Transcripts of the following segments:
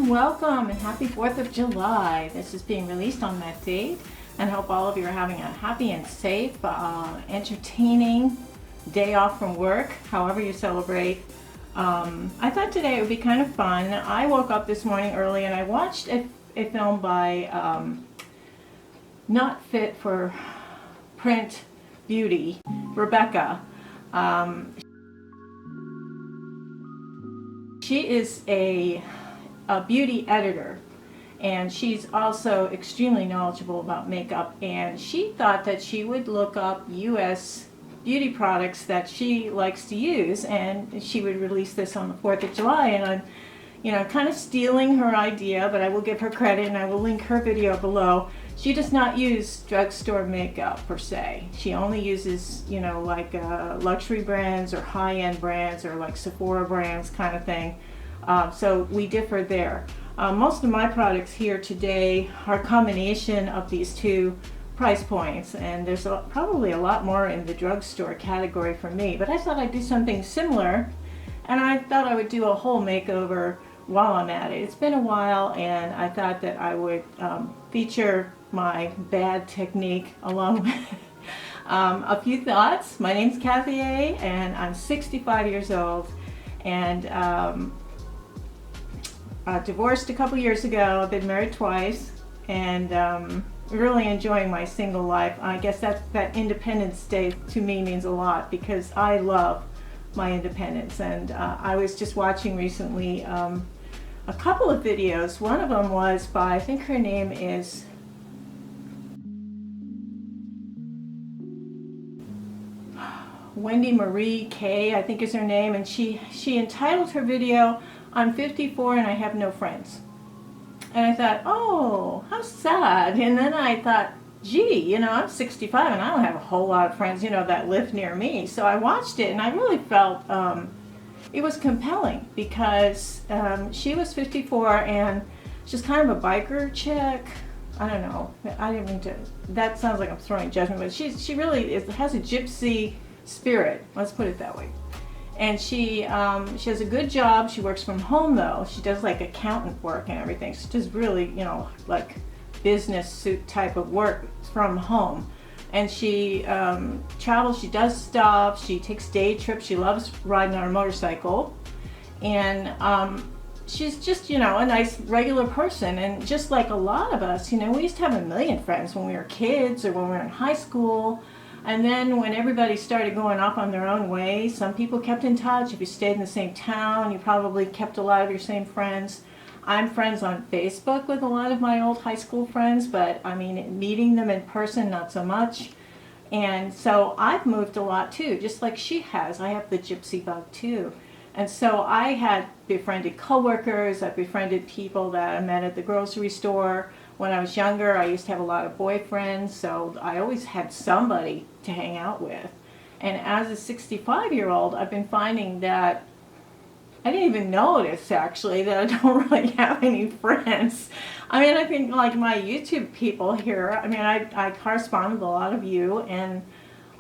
welcome and happy 4th of July. This is being released on that date, and I hope all of you are having a happy and safe, entertaining day off from work, however you celebrate. I thought today it would be kind of fun. I woke up this morning early and I watched a film by Not Fit for Print Beauty, Rebecca. She is a beauty editor, and she's also extremely knowledgeable about makeup, and she thought that she would look up US beauty products that she likes to use, and she would release this on the 4th of July, and I'm kind of stealing her idea, but I will give her credit and I will link her video below. She does not use drugstore makeup per se. She only uses, like luxury brands or high-end brands or like Sephora brands kind of thing. So we differ there. Most of my products here today are a combination of these two price points, and there's probably a lot more in the drugstore category for me, but I thought I'd do something similar, and I thought I would do a whole makeover while I'm at it. It's been a while, and I thought that I would feature my bad technique along with a few thoughts. My name's Kathy A, and I'm 65 years old, and divorced a couple years ago. I've been married twice, and really enjoying my single life. I guess that Independence Day to me means a lot because I love my independence. And I was just watching recently a couple of videos. One of them was by, I think her name is Wendy Marie Kay, I think is her name, and she entitled her video, "I'm 54 and I have no friends." And I thought, oh, how sad. And then I thought, gee, I'm 65 and I don't have a whole lot of friends, that live near me. So I watched it and I really felt it was compelling because she was 54 and she's kind of a biker chick. I don't know. I didn't mean to. That sounds like I'm throwing judgment, but she really has a gypsy spirit. Let's put it that way. And she has a good job. She works from home though. She does like accountant work and everything. She does really, like business suit type of work from home. And she travels, she does stuff, she takes day trips, she loves riding on a motorcycle. And she's just, a nice regular person. And just like a lot of us, we used to have a million friends when we were kids or when we were in high school. And then when everybody started going off on their own way, some people kept in touch. If you stayed in the same town, you probably kept a lot of your same friends. I'm friends on Facebook with a lot of my old high school friends, but I mean, meeting them in person, not so much. And so I've moved a lot too, just like she has. I have the gypsy bug too. And so I had befriended coworkers, I befriended people that I met at the grocery store. When I was younger, I used to have a lot of boyfriends, so I always had somebody to hang out with. And as a 65-year-old, I've been finding that I didn't even notice, actually, that I don't really have any friends. I mean, I think like my YouTube people here, I correspond with a lot of you, and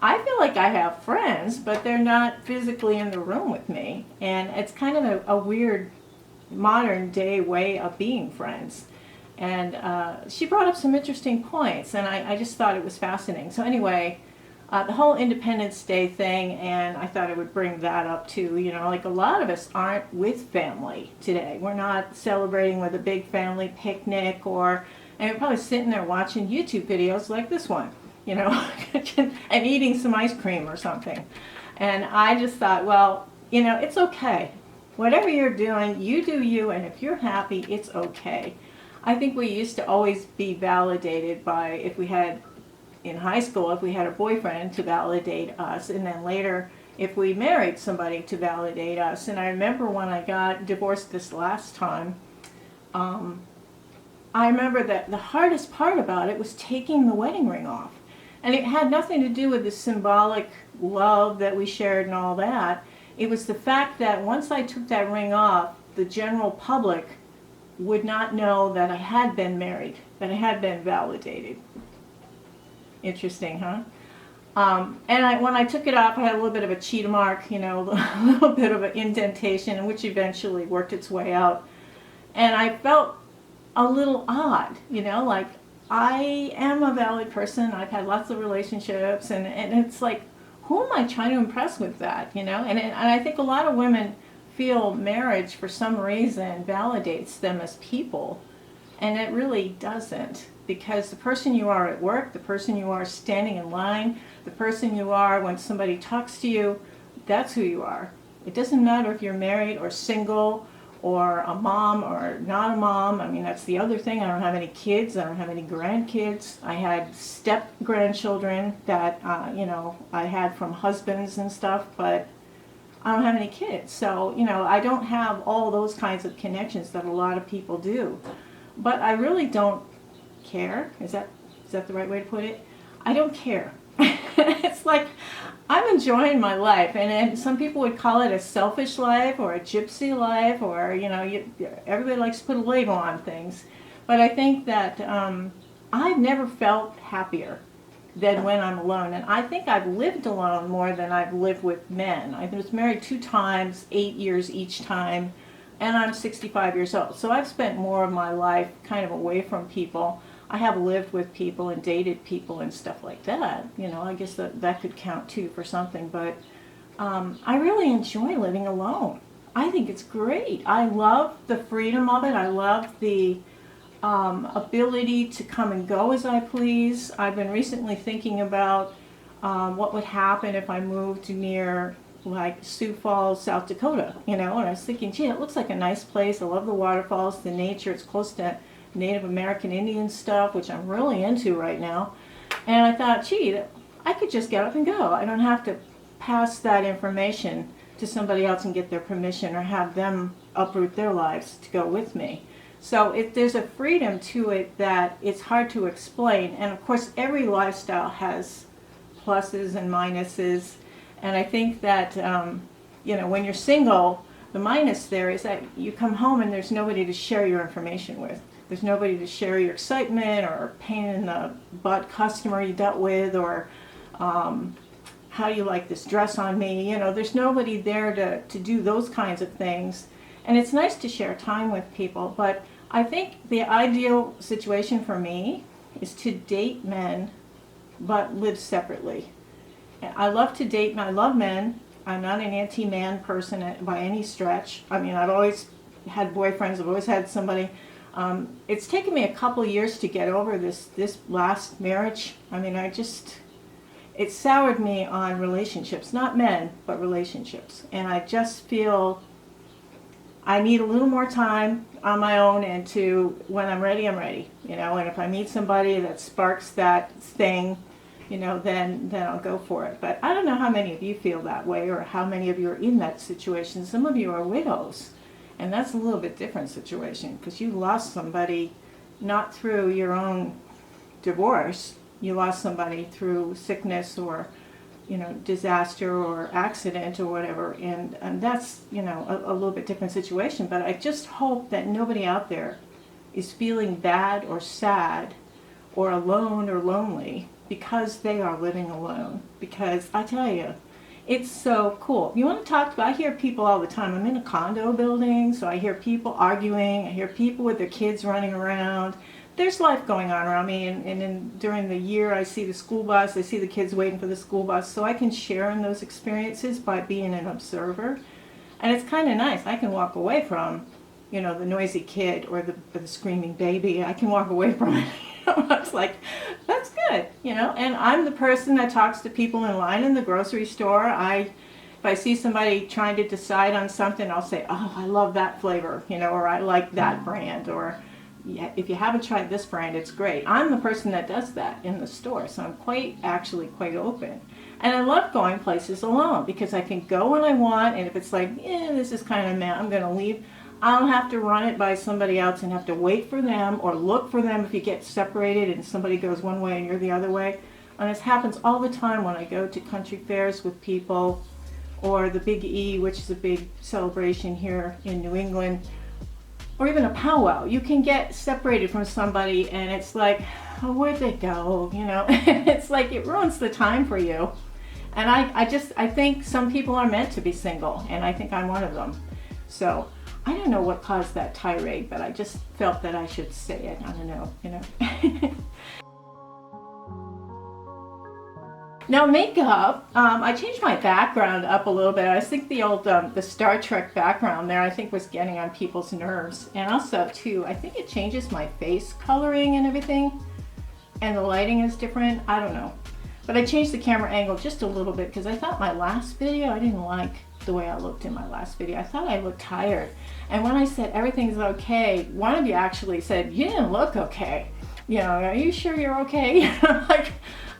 I feel like I have friends, but they're not physically in the room with me. And it's kind of a weird modern day way of being friends. And she brought up some interesting points, and I just thought it was fascinating. So anyway, the whole Independence Day thing, and I thought I would bring that up too. Like a lot of us aren't with family today. We're not celebrating with a big family picnic, and we're probably sitting there watching YouTube videos like this one, and eating some ice cream or something. And I just thought, well, it's okay. Whatever you're doing, you do you, and if you're happy, it's okay. I think we used to always be validated by, if we had, in high school, if we had a boyfriend to validate us, and then later if we married somebody to validate us. And I remember when I got divorced this last time, I remember that the hardest part about it was taking the wedding ring off. And it had nothing to do with the symbolic love that we shared and all that. It was the fact that once I took that ring off, the general public would not know that I had been married, that I had been validated. Interesting, huh? And when I took it off, I had a little bit of a cheetah mark, a little bit of an indentation, which eventually worked its way out. And I felt a little odd, you know, like I am a valid person. I've had lots of relationships, and it's like, who am I trying to impress with that, you know? And I think a lot of women feel marriage for some reason validates them as people, and it really doesn't, because the person you are at work, the person you are standing in line, the person you are when somebody talks to you, that's who you are. It doesn't matter if you're married or single or a mom or not a mom. I mean, that's the other thing. I don't have any kids. I don't have any grandkids. I had step grandchildren that, you know, I had from husbands and stuff, but I don't have any kids. So, you know, I don't have all those kinds of connections that a lot of people do. But I really don't care. Is that the right way to put it? I don't care. It's like I'm enjoying my life, and some people would call it a selfish life or a gypsy life, or, you know, everybody likes to put a label on things. But I think that I've never felt happier than when I'm alone. And I think I've lived alone more than I've lived with men. I was married 2 times, 8 years each time, and I'm 65 years old. So I've spent more of my life kind of away from people. I have lived with people and dated people and stuff like that. You know, I guess that could count too for something. But I really enjoy living alone. I think it's great. I love the freedom of it. I love the ability to come and go as I please. I've been recently thinking about what would happen if I moved near like Sioux Falls, South Dakota, you know, and I was thinking, gee, it looks like a nice place. I love the waterfalls, the nature. It's close to Native American Indian stuff, which I'm really into right now. And I thought, gee, I could just get up and go. I don't have to pass that information to somebody else and get their permission or have them uproot their lives to go with me. So there's a freedom to it that it's hard to explain. And of course, every lifestyle has pluses and minuses. And I think that, you know, when you're single, the minus there is that you come home and there's nobody to share your information with. There's nobody to share your excitement or pain in the butt customer you dealt with, or how do you like this dress on me? You know, there's nobody there to do those kinds of things. And it's nice to share time with people, but I think the ideal situation for me is to date men, but live separately. I love to date men. I love men. I'm not an anti-man person by any stretch. I mean, I've always had boyfriends. I've always had somebody. It's taken me a couple years to get over this last marriage. I mean, it soured me on relationships, not men, but relationships. And I just feel I need a little more time on my own, and when I'm ready, you know, and if I meet somebody that sparks that thing, you know, then I'll go for it. But I don't know how many of you feel that way, or how many of you are in that situation. Some of you are widows, and that's a little bit different situation, because you lost somebody not through your own divorce. You lost somebody through sickness or, you know, disaster or accident or whatever, and that's, you know, a little bit different situation. But I just hope that nobody out there is feeling bad or sad or alone or lonely because they are living alone. Because I tell you, it's so cool. You want to talk about, I hear people all the time. I'm in a condo building, so I hear people arguing. I hear people with their kids running around. There's life going on around me, and during the year I see the school bus, I see the kids waiting for the school bus, so I can share in those experiences by being an observer. And it's kind of nice. I can walk away from, you know, the noisy kid or the screaming baby. I can walk away from it. It's like, that's good, you know. And I'm the person that talks to people in line in the grocery store. If I see somebody trying to decide on something, I'll say, oh, I love that flavor, you know, or I like that brand, or if you haven't tried this brand, it's great. I'm the person that does that in the store, so I'm actually quite open. And I love going places alone, because I can go when I want, and if it's like, this is kind of meh, I'm going to leave, I don't have to run it by somebody else and have to wait for them or look for them if you get separated and somebody goes one way and you're the other way. And this happens all the time when I go to country fairs with people, or the Big E, which is a big celebration here in New England, or even a powwow. You can get separated from somebody and it's like, oh, where'd they go? You know, it's like it ruins the time for you. And I think some people are meant to be single, and I think I'm one of them. So I don't know what caused that tirade, but I just felt that I should say it. I don't know, you know. Now makeup, I changed my background up a little bit. I think the old, the Star Trek background there, I think was getting on people's nerves. And also too, I think it changes my face coloring and everything. And the lighting is different, I don't know. But I changed the camera angle just a little bit because I thought my last video, I didn't like the way I looked in my last video. I thought I looked tired. And when I said everything's okay, one of you actually said, you didn't look okay. You know, are you sure you're okay? I'm like,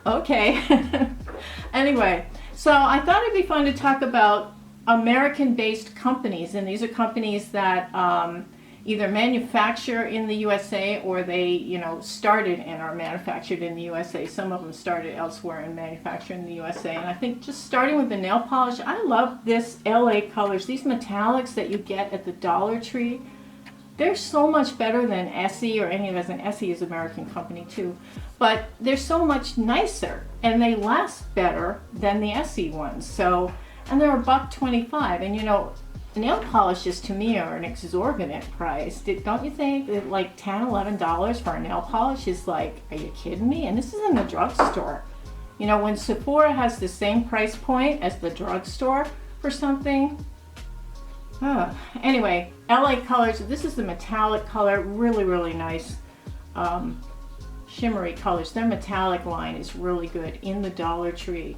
okay. Anyway, so I thought it'd be fun to talk about American-based companies. And these are companies that either manufacture in the USA or they, you know, started and are manufactured in the USA. Some of them started elsewhere and manufactured in the USA. And I think just starting with the nail polish, I love this LA colors. These metallics that you get at the Dollar Tree, they're so much better than Essie or any of us. And Essie is an American company too. But they're so much nicer and they last better than the Essie ones. So, and they're $1.25. And you know, nail polishes to me are an exorbitant price. Don't you think that like $10, $11 for a nail polish is like, are you kidding me? And this is in the drugstore. You know, when Sephora has the same price point as the drugstore for something. Anyway, LA colors. This is the metallic color. Really, really nice. Shimmery colors. Their metallic line is really good in the Dollar Tree.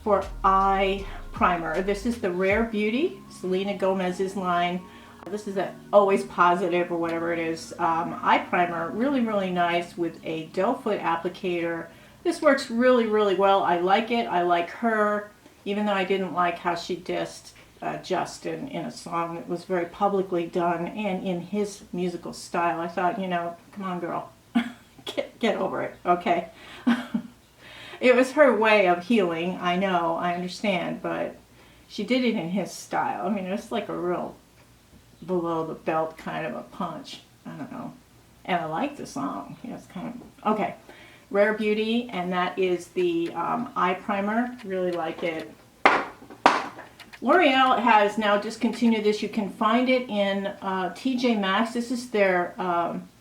For eye primer, this is the Rare Beauty, Selena Gomez's line. This is a Always Positive or whatever it is. Eye primer, really, really nice with a doe foot applicator. This works really, really well. I like it. I like her, even though I didn't like how she dissed Justin in a song that was very publicly done and in his musical style. I thought, you know, come on, girl, get over it, okay? It was her way of healing, I know, I understand, but she did it in his style. I mean, it's like a real below the belt kind of a punch. I don't know. And I like the song. Yeah, it's kind of, okay. Rare Beauty, and that is the eye primer. Really like it. L'Oreal has now discontinued this. You can find it in TJ Maxx. This is their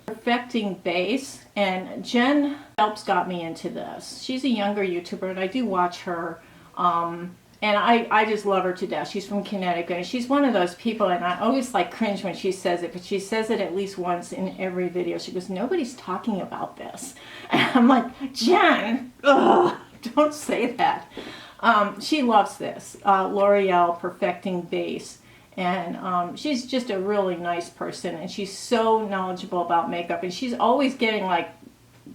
Perfecting Base, and Jen Phelps got me into this. She's a younger YouTuber and I do watch her, and I just love her to death. She's from Connecticut and she's one of those people, and I always like cringe when she says it, but she says it at least once in every video. She goes, nobody's talking about this. And I'm like, Jen, ugh, don't say that. She loves this, L'Oreal Perfecting Base. And she's just a really nice person, and she's so knowledgeable about makeup, and she's always getting like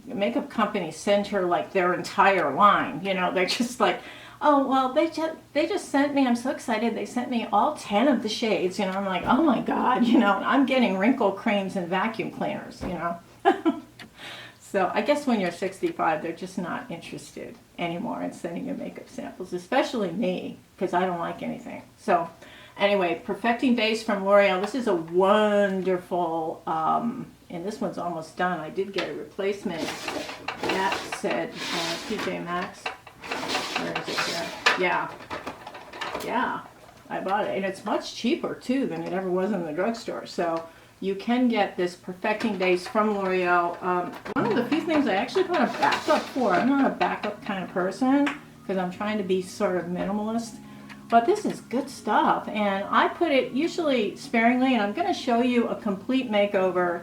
makeup companies send her like their entire line. You know, they're just like, oh well, they just sent me, I'm so excited, they sent me all 10 of the shades. You know, I'm like, oh my god, you know, I'm getting wrinkle creams and vacuum cleaners, you know. So I guess when you're 65, they're just not interested anymore in sending you makeup samples, especially me, because I don't like anything. So anyway, Perfecting Base from L'Oreal. This is a wonderful, and this one's almost done. I did get a replacement. That said TJ Maxx. Where is it here? Yeah, I bought it. And it's much cheaper, too, than it ever was in the drugstore. So you can get this Perfecting Base from L'Oreal. One of the few things I actually put a backup for. I'm not a backup kind of person because I'm trying to be sort of minimalist. But this is good stuff, and I put it usually sparingly, and I'm going to show you a complete makeover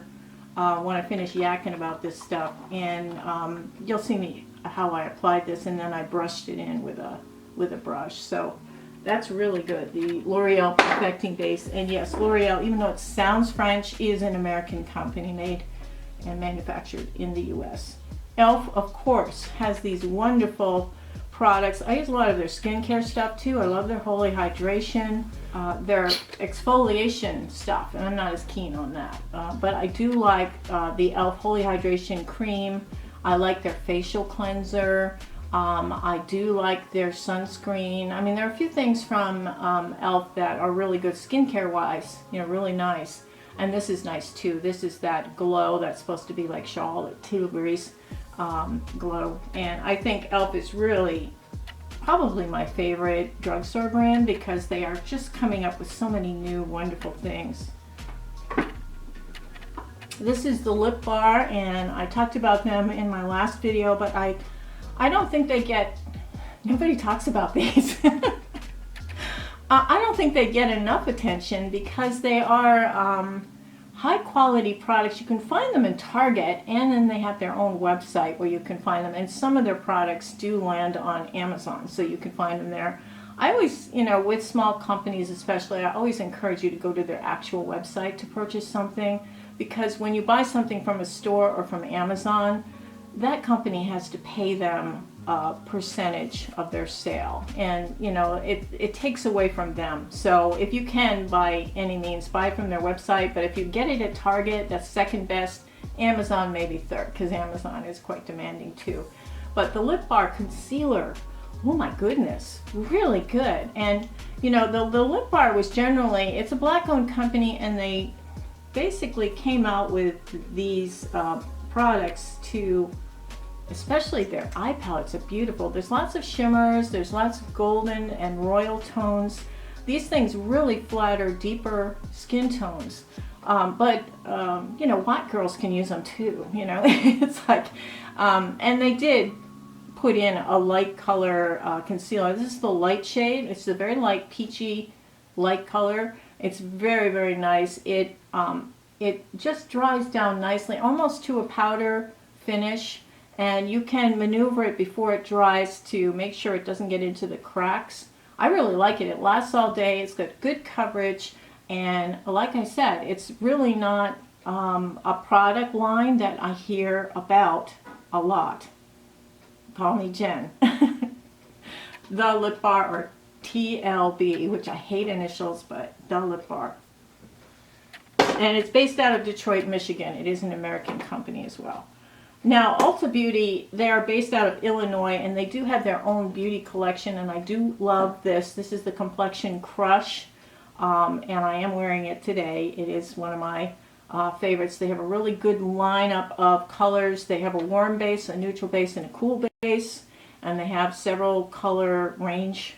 when I finish yakking about this stuff, and you'll see me how I applied this, and then I brushed it in with a brush. So that's really good, the L'Oreal Perfecting Base. And yes, L'Oreal, even though it sounds French, is an American company made and manufactured in the US. e.l.f., of course, has these wonderful products. I use a lot of their skincare stuff too. I love their Holy Hydration, their exfoliation stuff, and I'm not as keen on that. But I do like the e.l.f. Holy Hydration Cream. I like their facial cleanser. I do like their sunscreen. I mean, there are a few things from e.l.f. that are really good skincare wise, you know, really nice. And this is nice too. This is that glow that's supposed to be like Charlotte Tilbury's glow. And I think e.l.f. is really probably my favorite drugstore brand because they are just coming up with so many new wonderful things. This is the Lip Bar, and I talked about them in my last video, but I don't think they get, nobody talks about these. I don't think they get enough attention because they are high quality products. You can find them in Target, and then they have their own website where you can find them, and some of their products do land on Amazon, so you can find them there. I always, you know, with small companies especially, I always encourage you to go to their actual website to purchase something, because when you buy something from a store or from Amazon, that company has to pay them a percentage of their sale, and you know, it takes away from them. So if you can, by any means, buy from their website, but if you get it at Target, that's second best. Amazon maybe third, because Amazon is quite demanding too. But the Lip Bar Concealer, oh my goodness, really good. And you know, the Lip Bar was generally, it's a black-owned company, and they basically came out with these products to, especially their eye palettes are beautiful. There's lots of shimmers, there's lots of golden and royal tones. These things really flatter deeper skin tones. You know, white girls can use them too, you know. It's like, and they did put in a light color concealer. This is the light shade. It's a very light peachy light color. It's very, very nice. It just dries down nicely, almost to a powder finish, and you can maneuver it before it dries to make sure it doesn't get into the cracks. I really like it. It lasts all day. It's got good coverage, and like I said, it's really not a product line that I hear about a lot. Call me Jen. The Lip Bar, or TLB, which I hate initials, but the Lip Bar. And it's based out of Detroit, Michigan. It is an American company as well. Now, Ulta Beauty, they are based out of Illinois, and they do have their own beauty collection, and I do love this. This is the Complexion Crush, and I am wearing it today. It is one of my favorites. They have a really good lineup of colors. They have a warm base, a neutral base, and a cool base, and they have several color range,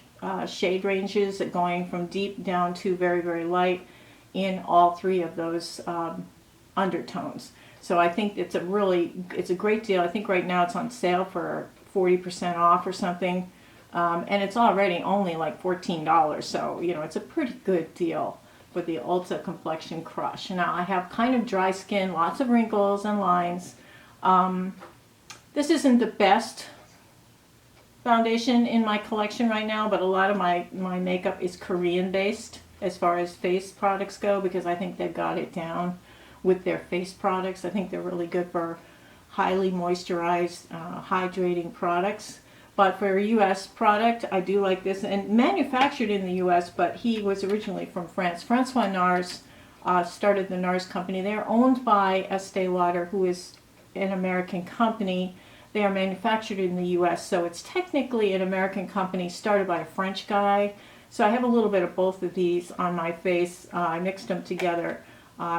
shade ranges that going from deep down to very, very light in all three of those undertones. So I think it's a great deal. I think right now it's on sale for 40% off or something, and it's already only like $14. So you know, it's a pretty good deal for the Ulta Complexion Crush. Now I have kind of dry skin, lots of wrinkles and lines. This isn't the best foundation in my collection right now, but a lot of my makeup is Korean based as far as face products go, because I think they've got it down with their face products. I think they're really good for highly moisturized, hydrating products. But for a U.S. product, I do like this, and manufactured in the U.S., but he was originally from France. Francois Nars started the Nars company. They are owned by Estee Lauder, who is an American company. They are manufactured in the U.S., so it's technically an American company started by a French guy. So I have a little bit of both of these on my face. I mixed them together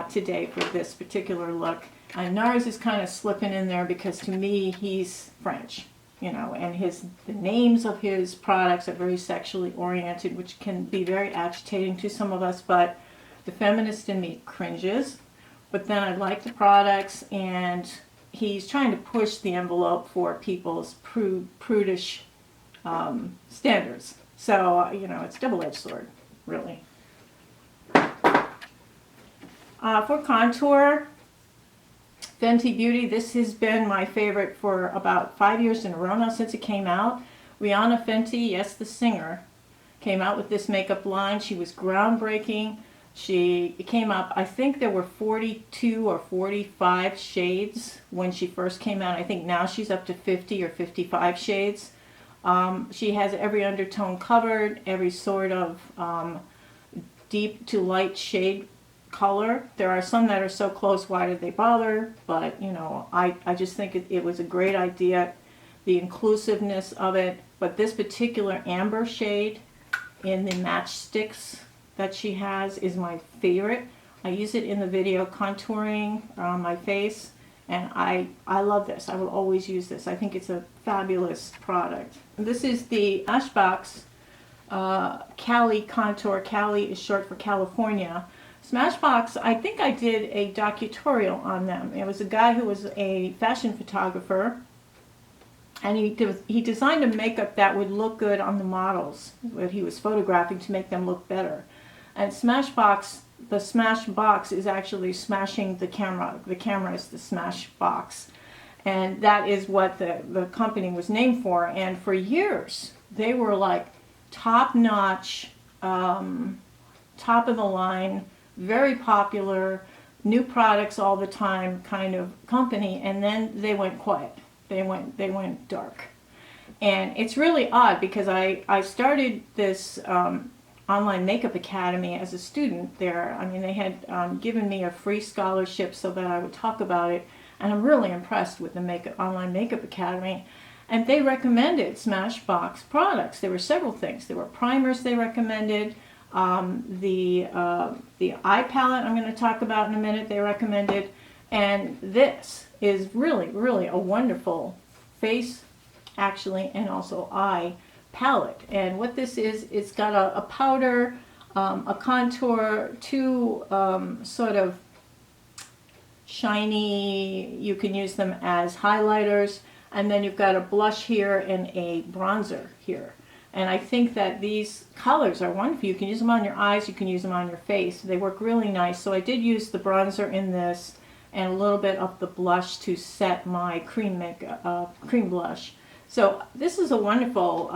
today for this particular look. And Nars is kind of slipping in there because to me he's French, you know, and the names of his products are very sexually oriented, which can be very agitating to some of us, but the feminist in me cringes. But then I like the products, and he's trying to push the envelope for people's prudish standards. So, you know, it's a double-edged sword, really. For contour, Fenty Beauty, this has been my favorite for about 5 years in a row now since it came out. Rihanna Fenty, yes, the singer, came out with this makeup line. She was groundbreaking. It came up, I think there were 42 or 45 shades when she first came out. I think now she's up to 50 or 55 shades. She has every undertone covered, every sort of deep to light shade color. There are some that are so close, why did they bother? But, you know, I just think it was a great idea, the inclusiveness of it. But this particular amber shade in the matchsticks that she has is my favorite. I use it in the video contouring my face, And I love this. I will always use this. I think it's a fabulous product. This is the Smashbox Cali Contour. Cali is short for California. Smashbox, I think I did a docutorial on them. It was a guy who was a fashion photographer, and he designed a makeup that would look good on the models that he was photographing to make them look better. And Smashbox, the Smash box is actually smashing the camera. The camera is the Smash box. And that is what the company was named for. And for years, they were like top-notch, top of the line, very popular, new products all the time kind of company. And then they went quiet. They went dark. And it's really odd because I started this online makeup academy as a student there. I mean, they had given me a free scholarship so that I would talk about it, and I'm really impressed with the online makeup academy. And they recommended Smashbox products. There were several things. There were primers they recommended. The eye palette I'm going to talk about in a minute they recommended. And this is really, really a wonderful face, actually, and also eye palette. And what this is, it's got a powder, a contour, two sort of shiny, you can use them as highlighters, and then you've got a blush here and a bronzer here. And I think that these colors are wonderful. You can use them on your eyes, you can use them on your face. They work really nice. So I did use the bronzer in this and a little bit of the blush to set my cream blush. So this is a wonderful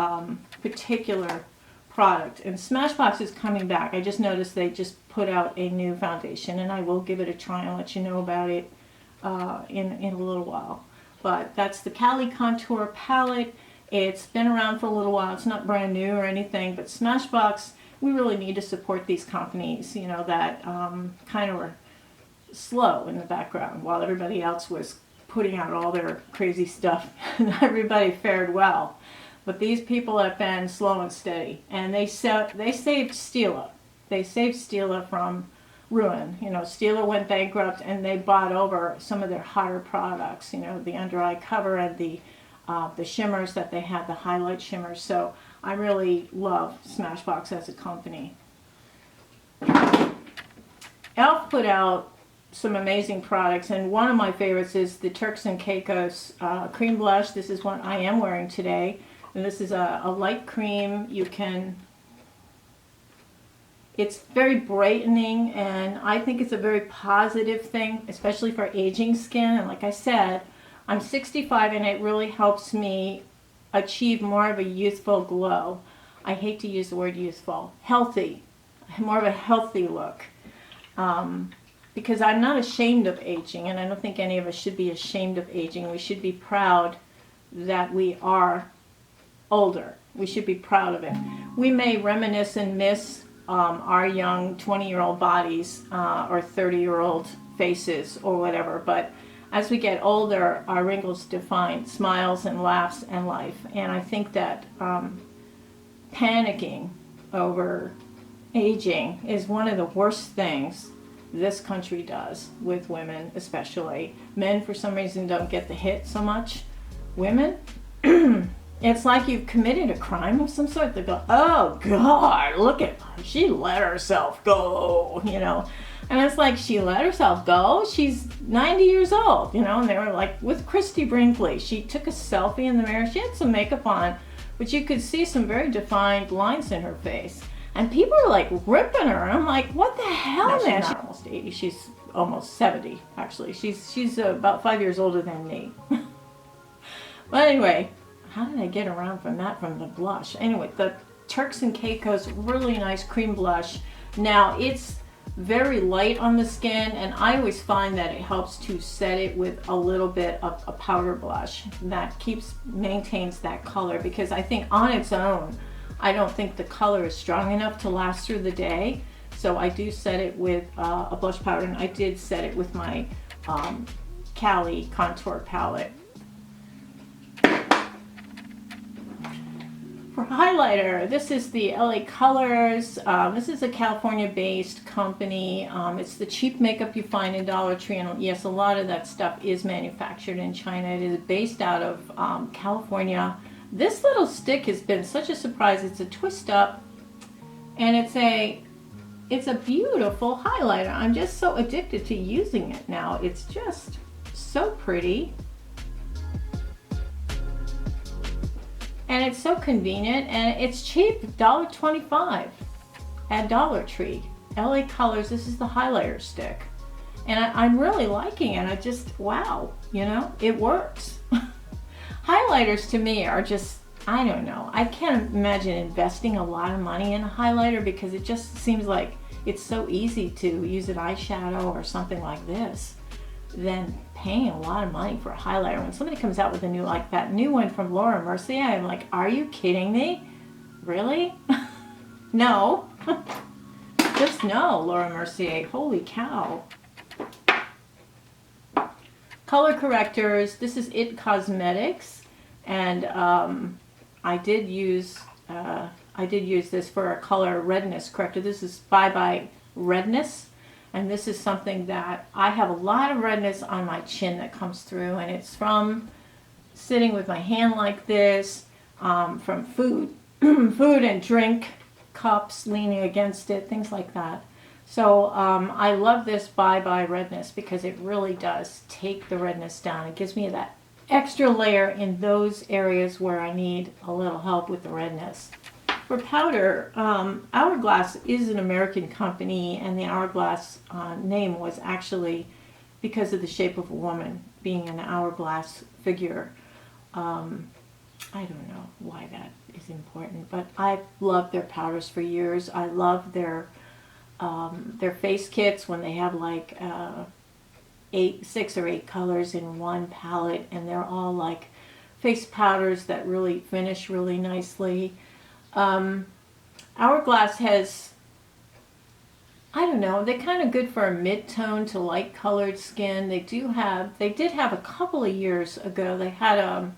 particular product, and Smashbox is coming back. I just noticed they just put out a new foundation, and I will give it a try and let you know about it in a little while. But that's the Cali Contour palette. It's been around for a little while. It's not brand new or anything, but Smashbox, we really need to support these companies, you know, that kind of were slow in the background while everybody else was putting out all their crazy stuff and everybody fared well. But these people have been slow and steady, and they saved Stila. They saved Stila from ruin. You know, Stila went bankrupt, and they bought over some of their hotter products. You know, the under eye cover and the shimmers that they had, the highlight shimmers. So I really love Smashbox as a company. Elf put out some amazing products, and one of my favorites is the Turks and Caicos cream blush. This is what I am wearing today, and this is a light cream. It's very brightening, and I think it's a very positive thing, especially for aging skin. And like I said, I'm 65, and it really helps me achieve more of a youthful glow. I hate to use the word youthful. Healthy. More of a healthy look. Because I'm not ashamed of aging, and I don't think any of us should be ashamed of aging. We should be proud that we are older. We should be proud of it. We may reminisce and miss our young 20-year-old bodies or 30-year-old faces or whatever, but as we get older, our wrinkles define smiles and laughs and life. And I think that panicking over aging is one of the worst things this country does with women, especially. Men, for some reason, don't get the hit so much. Women, it's like you've committed a crime of some sort. They go, oh God, look at her. She let herself go, you know. And it's like, she let herself go? She's 90 years old, you know. And they were like, with Christy Brinkley, she took a selfie in the mirror. She had some makeup on, but you could see some very defined lines in her face. And people are like ripping her, and I'm like, what the hell, man? She's almost 80. She's almost 70, actually. She's about 5 years older than me. But anyway, how did I get around from that, from the blush? Anyway, the Turks and Caicos, really nice cream blush. Now, it's very light on the skin, and I always find that it helps to set it with a little bit of a powder blush that maintains that color, because I think on its own, I don't think the color is strong enough to last through the day. So I do set it with a blush powder, and I did set it with my Cali Contour palette. For highlighter, this is the LA Colors. This is a California-based company. It's the cheap makeup you find in Dollar Tree, and yes, a lot of that stuff is manufactured in China. It is based out of California. This little stick has been such a surprise. It's a twist up, and it's a beautiful highlighter. I'm just so addicted to using it now. It's just so pretty. And it's so convenient, and it's cheap, $1.25 at Dollar Tree. LA Colors, this is the highlighter stick. And I'm really liking it. I just, wow, you know, it works. Highlighters to me are just, I don't know. I can't imagine investing a lot of money in a highlighter because it just seems like it's so easy to use an eyeshadow or something like this than paying a lot of money for a highlighter. When somebody comes out with a new, like that new one from Laura Mercier, I'm like, are you kidding me? Really? No. Just no, Laura Mercier. Holy cow. Color correctors. This is It Cosmetics, and I did use this for a color redness corrector. This is Bye Bye Redness. And this is something that I have a lot of redness on my chin that comes through, and it's from sitting with my hand like this, from food and drink cups leaning against it, things like that. So I love this Bye Bye Redness because it really does take the redness down. It gives me that extra layer in those areas where I need a little help with the redness. For powder, Hourglass is an American company, and the Hourglass name was actually because of the shape of a woman being an hourglass figure. I don't know why that is important, but I've loved their powders for years. I love their face kits when they have like 6 or 8 colors in one palette, and they're all like face powders that really finish really nicely. Hourglass has, I don't know, they're kind of good for a mid-tone to light colored skin. They did have a couple of years ago, they had a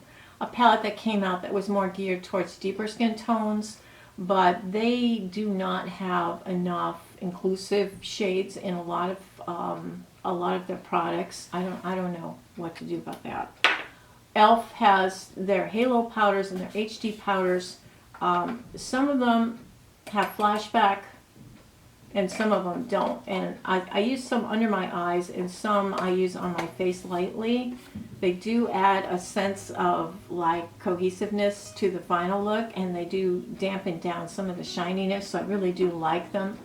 palette that came out that was more geared towards deeper skin tones, but they do not have enough inclusive shades in a lot of their products. I don't know what to do about that. e.l.f. has their Halo powders and their HD powders. Some of them have flashback and some of them don't, and I use some under my eyes and some I use on my face lightly. They do add a sense of like cohesiveness to the final look, and they do dampen down some of the shininess, so I really do like them.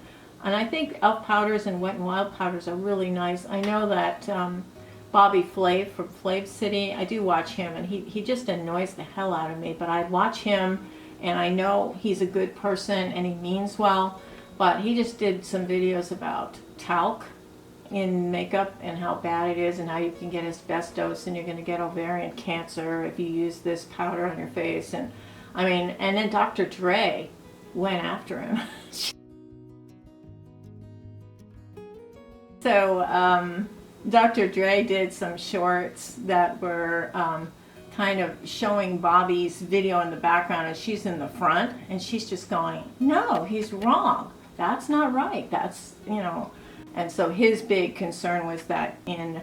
And I think e.l.f. powders and Wet n Wild powders are really nice. I know that Bobby Flav from Flav City, I do watch him, and he just annoys the hell out of me, but I watch him and I know he's a good person and he means well, but he just did some videos about talc in makeup and how bad it is and how you can get asbestos and you're going to get ovarian cancer if you use this powder on your face. And I mean, and then Dr. Dre went after him. So Dr. Dre did some shorts that were kind of showing Bobby's video in the background, and she's in the front, and she's just going, no, he's wrong. That's not right. That's, you know. And so his big concern was that in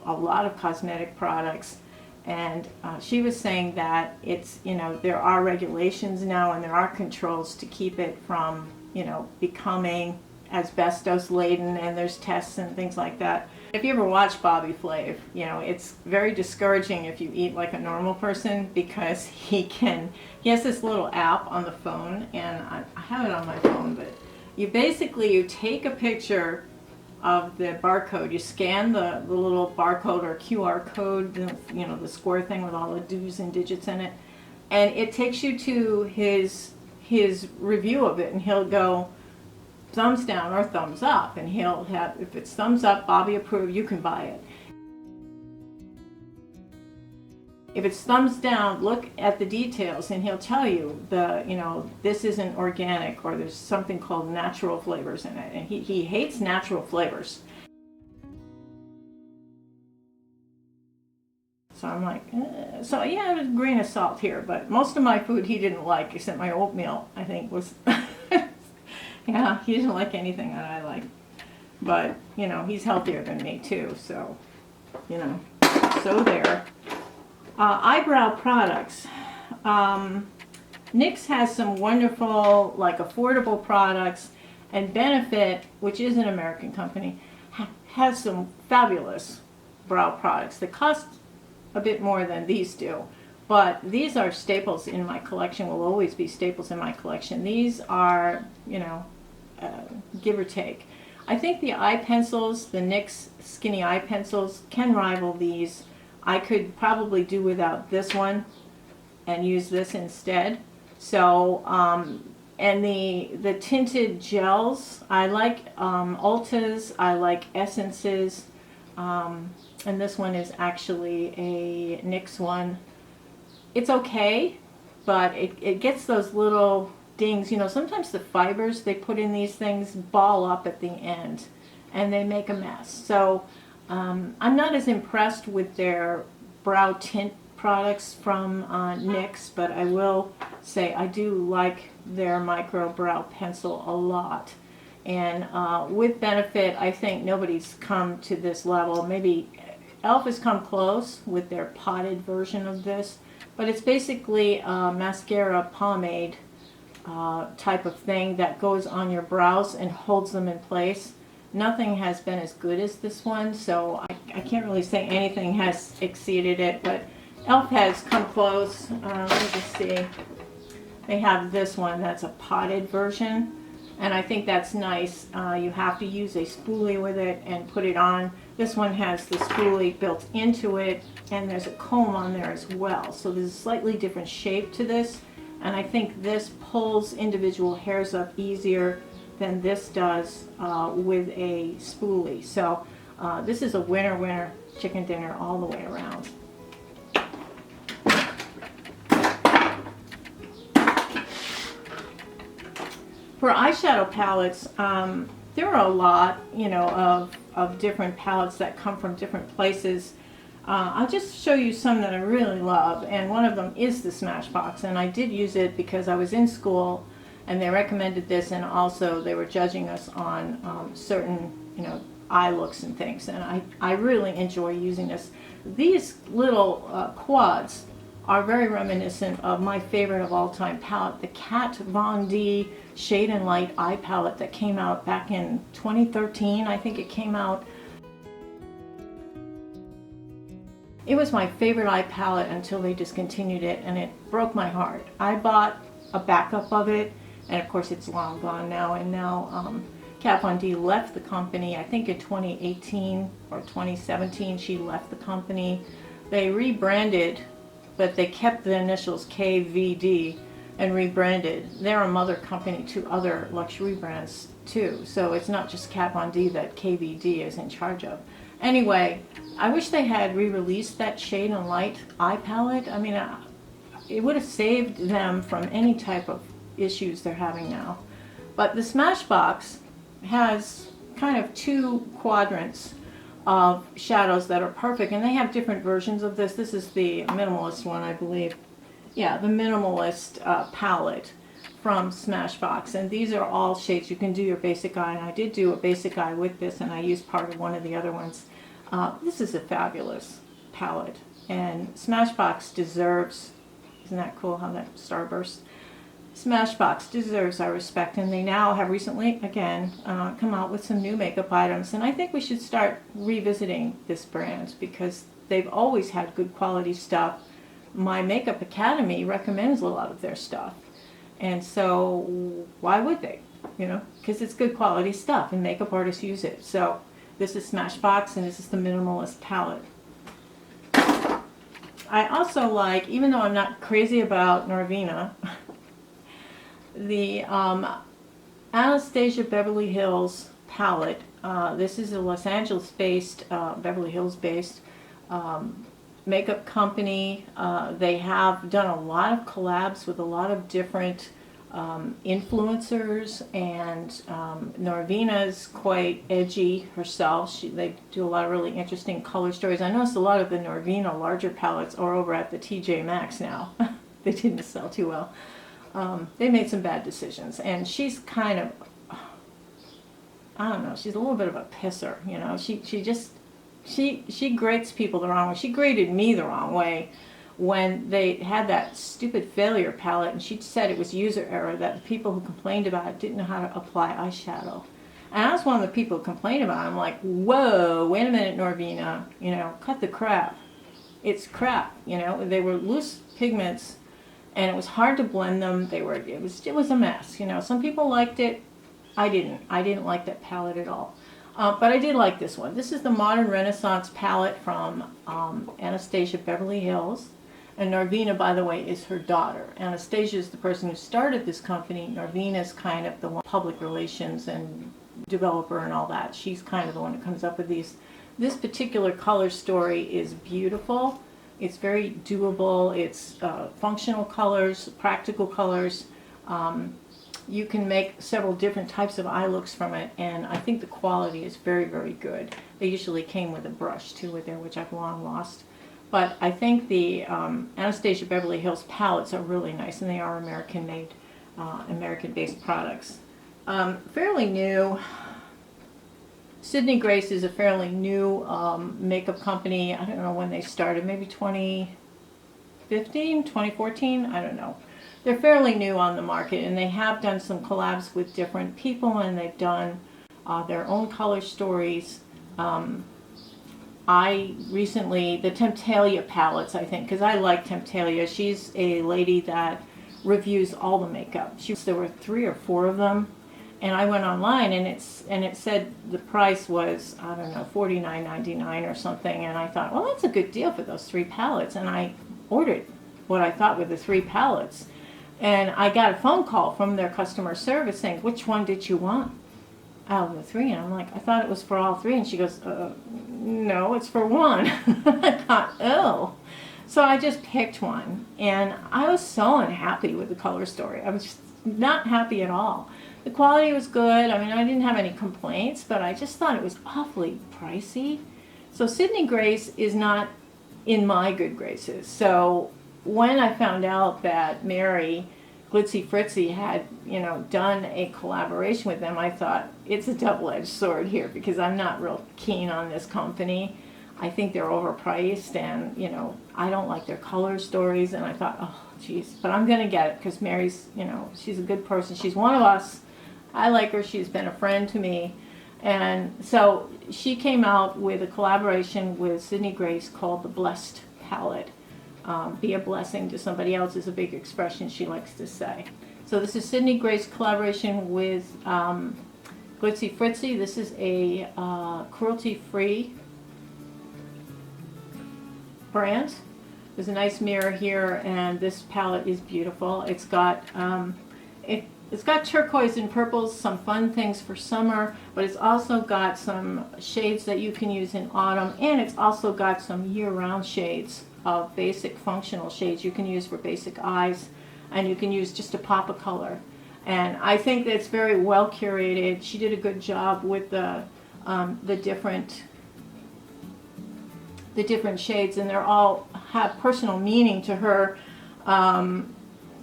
a lot of cosmetic products, and she was saying that it's, you know, there are regulations now and there are controls to keep it from, you know, becoming asbestos laden, and there's tests and things like that. If you ever watch Bobby Flav, you know, it's very discouraging if you eat like a normal person, because he has this little app on the phone, and I have it on my phone, but you take a picture of the barcode, you scan the little barcode or QR code, you know, the square thing with all the do's and digits in it, and it takes you to his review of it, and he'll go thumbs down or thumbs up, and he'll have, if it's thumbs up, Bobby approved, you can buy it. If it's thumbs down, look at the details, and he'll tell you you know, this isn't organic, or there's something called natural flavors in it, and he hates natural flavors. So I'm like, so yeah, a grain of salt here, but most of my food he didn't like, except my oatmeal, I think was, yeah, he didn't like anything that I like. But, you know, he's healthier than me too, so, you know, so there. Eyebrow products. NYX has some wonderful, like, affordable products, and Benefit, which is an American company, has some fabulous brow products that cost a bit more than these do, but these are staples in my collection, will always be staples in my collection. These are, you know, give or take. I think the eye pencils, the NYX skinny eye pencils, can rival these. I could probably do without this one and use this instead. So, and the tinted gels, I like Ultas, I like Essences, and this one is actually a NYX one. It's okay, but it gets those little dings. You know, sometimes the fibers they put in these things ball up at the end, and they make a mess. So I'm not as impressed with their brow tint products from NYX, but I will say I do like their micro brow pencil a lot. And with Benefit, I think nobody's come to this level. Maybe e.l.f. has come close with their potted version of this, but it's basically a mascara pomade type of thing that goes on your brows and holds them in place. Nothing has been as good as this one, so I can't really say anything has exceeded it, but e.l.f. has come close. Let me just see. They have this one that's a potted version, and I think that's nice. You have to use a spoolie with it and put it on. This one has the spoolie built into it, and there's a comb on there as well. So there's a slightly different shape to this, and I think this pulls individual hairs up easier than this does with a spoolie. So this is a winner chicken dinner all the way around. For eyeshadow palettes, there are a lot, you know, of different palettes that come from different places. I'll just show you some that I really love, and one of them is the Smashbox, and I did use it because I was in school and they recommended this, and also they were judging us on certain, you know, eye looks and things, and I really enjoy using this. These little quads are very reminiscent of my favorite of all time palette, the Kat Von D Shade and Light eye palette that came out back in 2013, I think it came out. It was my favorite eye palette until they discontinued it, and it broke my heart. I bought a backup of it, and of course it's long gone now, and now Kat Von D left the company, I think in 2018 or 2017 she left the company. They rebranded, but they kept the initials KVD and rebranded. They're a mother company to other luxury brands too, so it's not just Kat Von D that KVD is in charge of. Anyway, I wish they had re-released that Shade and Light eye palette. I mean, it would have saved them from any type of issues they're having now. But the Smashbox has kind of two quadrants of shadows that are perfect, and they have different versions of this. This is the minimalist one, I believe. Yeah, the minimalist palette from Smashbox, and these are all shades. You can do your basic eye, and I did do a basic eye with this, and I used part of one of the other ones. This is a fabulous palette, and Smashbox deserves, isn't that cool how that starburst? Smashbox deserves our respect, and they now have recently, again, come out with some new makeup items, and I think we should start revisiting this brand because they've always had good quality stuff. My Makeup Academy recommends a lot of their stuff, and so why would they? You know, because it's good quality stuff and makeup artists use it. So this is Smashbox, and this is the minimalist palette. I also like, even though I'm not crazy about Norvina, the Anastasia Beverly Hills palette. This is a Los Angeles based, Beverly Hills based makeup company. They have done a lot of collabs with a lot of different influencers, and Norvina's quite edgy herself. They do a lot of really interesting color stories. I noticed a lot of the Norvina larger palettes are over at the TJ Maxx now. They didn't sell too well. They made some bad decisions, and she's kind of, I don't know, she's a little bit of a pisser, you know. She grates people the wrong way. She grated me the wrong way when they had that stupid failure palette, and she said it was user error, that the people who complained about it didn't know how to apply eyeshadow. And I was one of the people who complained about it. I'm like, whoa, wait a minute, Norvina, you know, cut the crap. It's crap, you know. They were loose pigments, and it was hard to blend them. It was a mess, you know. Some people liked it. I didn't like that palette at all. But I did like this one. This is the Modern Renaissance palette from Anastasia Beverly Hills. And Norvina, by the way, is her daughter. Anastasia is the person who started this company. Norvina is kind of the one, public relations and developer and all that. She's kind of the one that comes up with these. This particular color story is beautiful. It's very doable. It's functional colors, practical colors. You can make several different types of eye looks from it, and I think the quality is very, very good. They usually came with a brush too with there, which I've long lost. But I think the Anastasia Beverly Hills palettes are really nice, and they are American-made, American-based products. Fairly new. Sydney Grace is a fairly new makeup company. I don't know when they started, maybe 2015, 2014, I don't know. They're fairly new on the market, and they have done some collabs with different people, and they've done their own color stories. I recently, the Temptalia palettes, I think, because I like Temptalia. She's a lady that reviews all the makeup. There were 3 or 4 of them, and I went online, and it said the price was, I don't know, $49.99 or something, and I thought, well, that's a good deal for those 3 palettes, and I ordered what I thought were the 3 palettes, and I got a phone call from their customer service saying, which one did you want out of the 3? And I'm like, I thought it was for all 3, and she goes, no, it's for 1. I thought, oh. So I just picked one, and I was so unhappy with the color story. I was just not happy at all. The quality was good. I mean, I didn't have any complaints, but I just thought it was awfully pricey. So Sydney Grace is not in my good graces. So when I found out that Mary Glitzy Fritzy had, you know, done a collaboration with them, I thought it's a double-edged sword here, because I'm not real keen on this company. I think they're overpriced, and, you know, I don't like their color stories, and I thought, oh, geez, but I'm going to get it, because Mary's, you know, she's a good person. She's one of us. I like her. She's been a friend to me. And so she came out with a collaboration with Sydney Grace called the Blessed Palette. Be a blessing to somebody else is a big expression she likes to say. So this is Sydney Grace collaboration with Glitzy Fritzy. This is a cruelty-free brand. There's a nice mirror here, and this palette is beautiful. It's got it's got turquoise and purples, some fun things for summer, but it's also got some shades that you can use in autumn, and it's also got some year-round shades of basic functional shades you can use for basic eyes, and you can use just a pop of color. And I think that it's very well curated. She did a good job with the different shades, and they're all have personal meaning to her.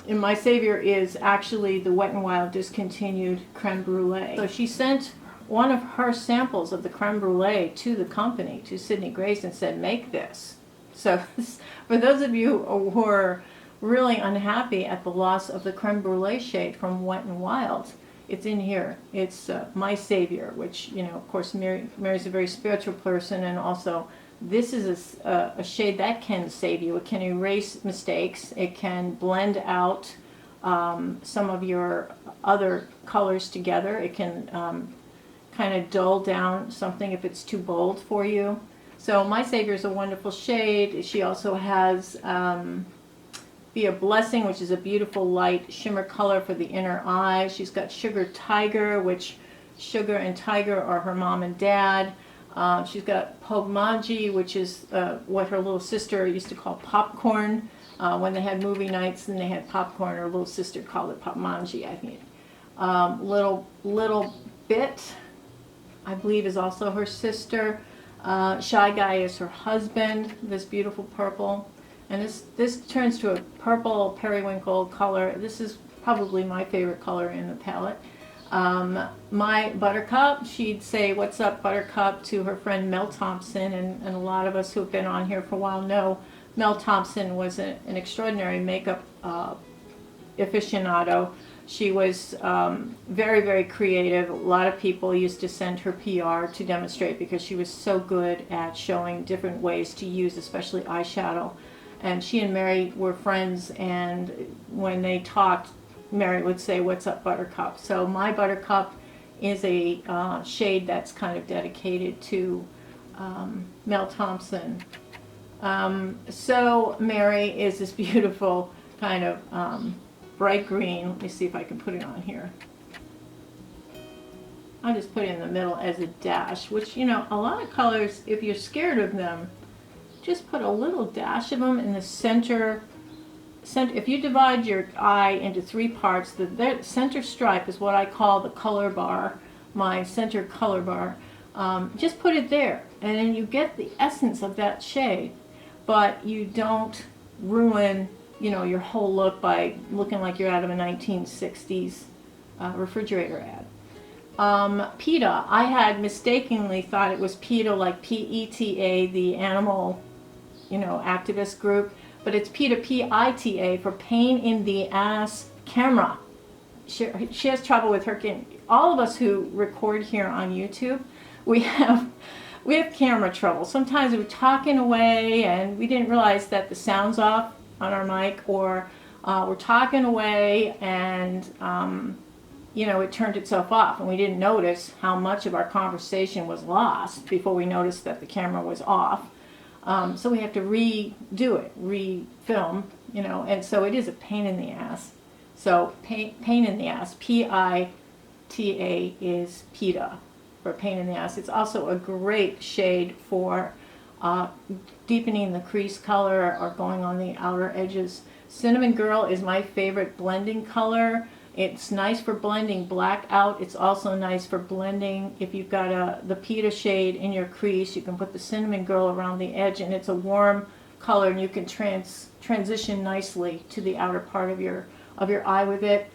And My Savior is actually the Wet n Wild discontinued creme brulee. So she sent one of her samples of the creme brulee to the company, to Sydney Grace, and said, make this. So for those of you who are really unhappy at the loss of the creme brulee shade from Wet n Wild, it's in here. It's My Savior, which, you know, of course, Mary's a very spiritual person, and also this is a shade that can save you. It can erase mistakes. It can blend out some of your other colors together. It can kind of dull down something if it's too bold for you. So My Savior is a wonderful shade. She also has Be a Blessing, which is a beautiful light shimmer color for the inner eye. She's got Sugar Tiger, which Sugar and Tiger are her mom and dad. She's got Pogmaji, which is what her little sister used to call popcorn. When they had movie nights and they had popcorn, her little sister called it Popmanji, I think. Little Bit, I believe, is also her sister. Shy Guy is her husband, this beautiful purple. And this turns to a purple periwinkle color. This is probably my favorite color in the palette. My Buttercup, she'd say, "What's up, Buttercup?" to her friend Mel Thompson, and a lot of us who have been on here for a while know Mel Thompson was an extraordinary makeup aficionado. She was very, very creative. A lot of people used to send her PR to demonstrate because she was so good at showing different ways to use, especially eyeshadow. And she and Mary were friends, and when they talked, Mary would say, "What's up, Buttercup?" So my Buttercup is a shade that's kind of dedicated to Mel Thompson. So Mary is this beautiful kind of bright green. Let me see if I can put it on here. I'll just put it in the middle as a dash, which, you know, a lot of colors, if you're scared of them, just put a little dash of them in the center. If you divide your eye into 3 parts, the center stripe is what I call the color bar, my center color bar. Just put it there, and then you get the essence of that shade, but you don't ruin, you know, your whole look by looking like you're out of a 1960s refrigerator ad. PETA, I had mistakenly thought it was PETA, like PETA, the animal, you know, activist group, but it's PETA, PITA, for pain in the ass camera. She has trouble with her. All of us who record here on YouTube, we have camera trouble. Sometimes we're talking away and we didn't realize that the sound's off on our mic, or we're talking away and you know, it turned itself off, and we didn't notice how much of our conversation was lost before we noticed that the camera was off. So we have to redo it, refilm, you know, and so it is a pain in the ass. So pain in the ass, PITA, is PETA, for pain in the ass. It's also a great shade for deepening the crease color or going on the outer edges. Cinnamon Girl is my favorite blending color. It's nice for blending black out. It's also nice for blending, if you've got the PETA shade in your crease, you can put the Cinnamon Girl around the edge, and it's a warm color, and you can transition nicely to the outer part of your eye with it.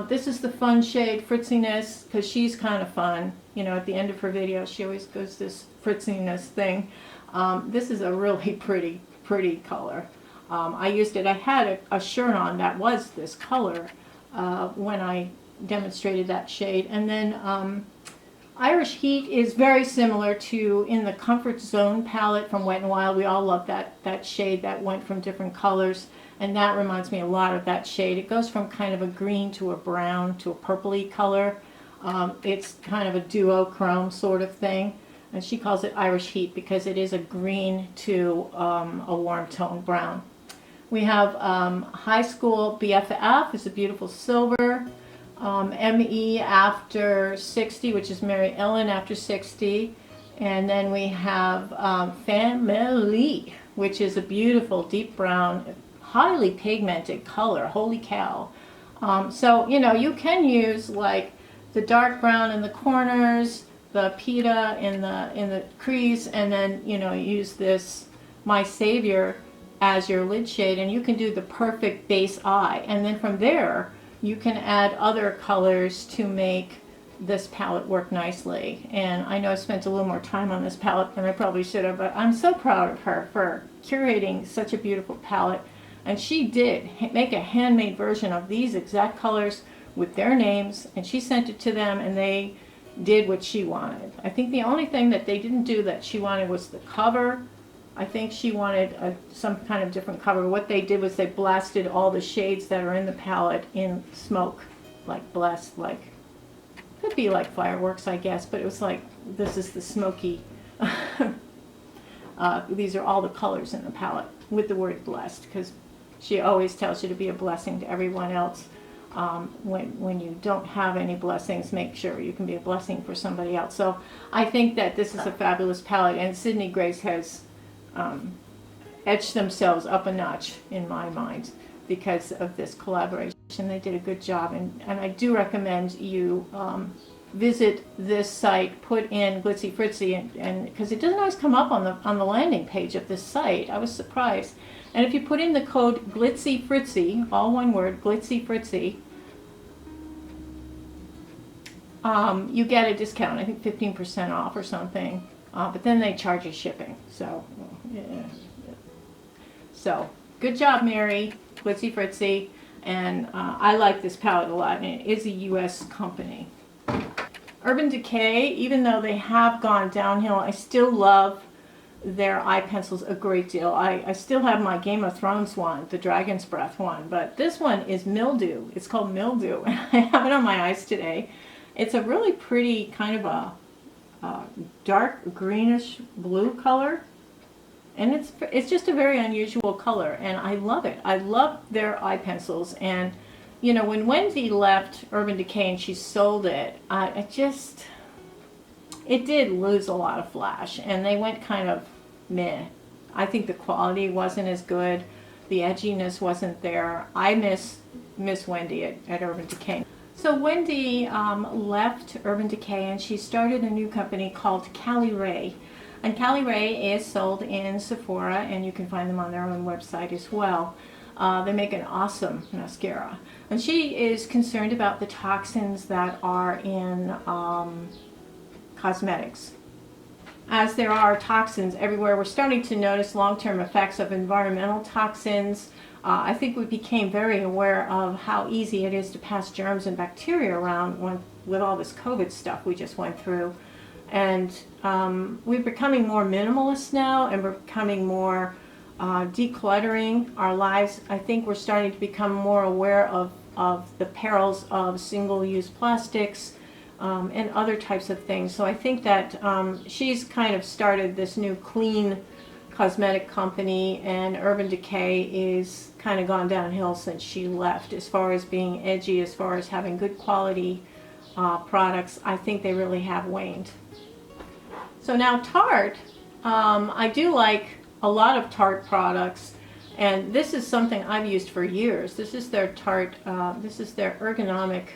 This is the fun shade, Fritziness, because she's kind of fun. You know, at the end of her video, she always goes this Fritziness thing. This is a really pretty color. I used it. I had a shirt on that was this color when I demonstrated that shade. And then Irish Heat is very similar to in the Comfort Zone palette from Wet n Wild. We all love that shade that went from different colors, and that reminds me a lot of that shade. It goes from kind of a green to a brown to a purpley color. It's kind of a duochrome sort of thing, and she calls it Irish Heat because it is a green to a warm tone brown. We have High School BFF, is a beautiful silver. ME After 60, which is Mary Ellen After 60. And then we have Family, which is a beautiful deep brown, highly pigmented color. Holy cow. So, you know, you can use like the dark brown in the corners, the PETA in the crease, and then, you know, use this My Savior as your lid shade, and you can do the perfect base eye. And then from there, you can add other colors to make this palette work nicely. And I know I spent a little more time on this palette than I probably should have, but I'm so proud of her for curating such a beautiful palette. And she did make a handmade version of these exact colors with their names, and she sent it to them, and they did what she wanted. I think the only thing that they didn't do that she wanted was the cover. I think she wanted some kind of different cover. What they did was they blasted all the shades that are in the palette in smoke, like blast, like, could be like fireworks, I guess, but it was like, this is the smoky, these are all the colors in the palette with the word blessed, because she always tells you to be a blessing to everyone else. when you don't have any blessings, make sure you can be a blessing for somebody else. So I think that this is a fabulous palette, and Sydney Grace has etched themselves up a notch in my mind because of this collaboration. They did a good job, and I do recommend you visit this site, put in Glitzy Fritzy, and because it doesn't always come up on the landing page of this site. I was surprised. And if you put in the code Glitzy Fritzy, all one word, Glitzy Fritzy, you get a discount, I think 15% off or something, but then they charge you shipping. So, yeah. So, good job, Mary, Glitzy Fritzy, and I like this palette a lot, and it is a U.S. company. Urban Decay, even though they have gone downhill, I still love their eye pencils a great deal. I still have my Game of Thrones one, the Dragon's Breath one, but this one is Mildew. It's called Mildew, and I have it on my eyes today. It's a really pretty kind of a dark greenish blue color, and it's just a very unusual color, and I love it. I love their eye pencils, and you know, when Wendy left Urban Decay and she sold it, it did lose a lot of flash, and they went kind of meh. I think the quality wasn't as good, the edginess wasn't there. I miss Wendy at Urban Decay. So Wendy left Urban Decay, and she started a new company called Cali Ray. And Cali Ray is sold in Sephora, and you can find them on their own website as well. They make an awesome mascara. And she is concerned about the toxins that are in cosmetics. As there are toxins everywhere, we're starting to notice long-term effects of environmental toxins. I think we became very aware of how easy it is to pass germs and bacteria around with all this COVID stuff we just went through. And we're becoming more minimalist now, and we're becoming more decluttering our lives. I think we're starting to become more aware of the perils of single-use plastics and other types of things. So I think that she's kind of started this new clean cosmetic company, and Urban Decay is kind of gone downhill since she left as far as being edgy, as far as having good quality products. I think they really have waned. So now Tarte, I do like a lot of Tarte products, and this is something I've used for years. This is their Tarte, this is their ergonomic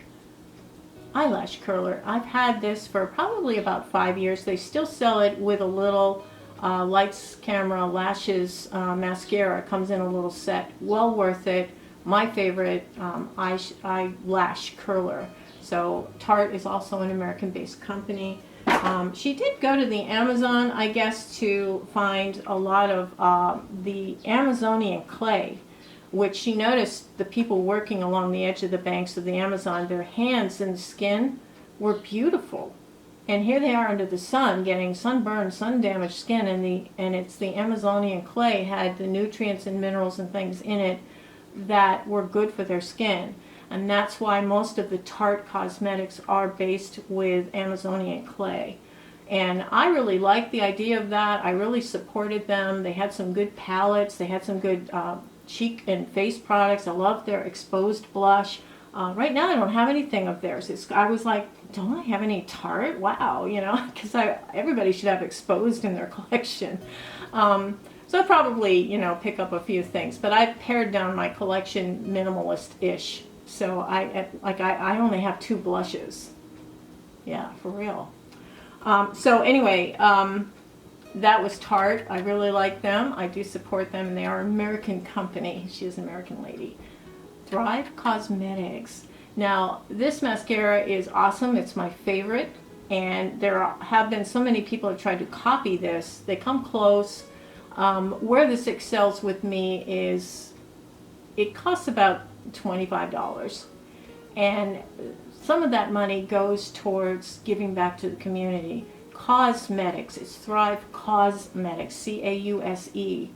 eyelash curler. I've had this for probably about 5 years. They still sell it with a little lights, camera, lashes mascara. It comes in a little set. Well worth it. My favorite eyelash curler. So Tarte is also an American-based company. She did go to the Amazon, I guess, to find a lot of the Amazonian clay, which she noticed the people working along the edge of the banks of the Amazon, their hands and skin were beautiful. And here they are under the sun getting sunburned, sun-damaged skin, and it's the Amazonian clay had the nutrients and minerals and things in it that were good for their skin. And that's why most of the Tarte cosmetics are based with Amazonian clay. And I really liked the idea of that. I really supported them. They had some good palettes. They had some good cheek and face products. I love their exposed blush. Right now I don't have anything of theirs. I was like, don't I have any Tarte? Wow, you know, because everybody should have exposed in their collection. So I'll probably, you know, pick up a few things. But I've pared down my collection minimalist-ish. So I only have 2 blushes. Yeah, for real. So anyway, that was Tarte. I really like them. I do support them, and they are an American company. She is an American lady. Thrive Cosmetics. Now, this mascara is awesome. It's my favorite, and there have been so many people who have tried to copy this. They come close. Where this excels with me is it costs about $25, and some of that money goes towards giving back to the community. Cosmetics, it's Thrive Cosmetics, C-A-U-S-E,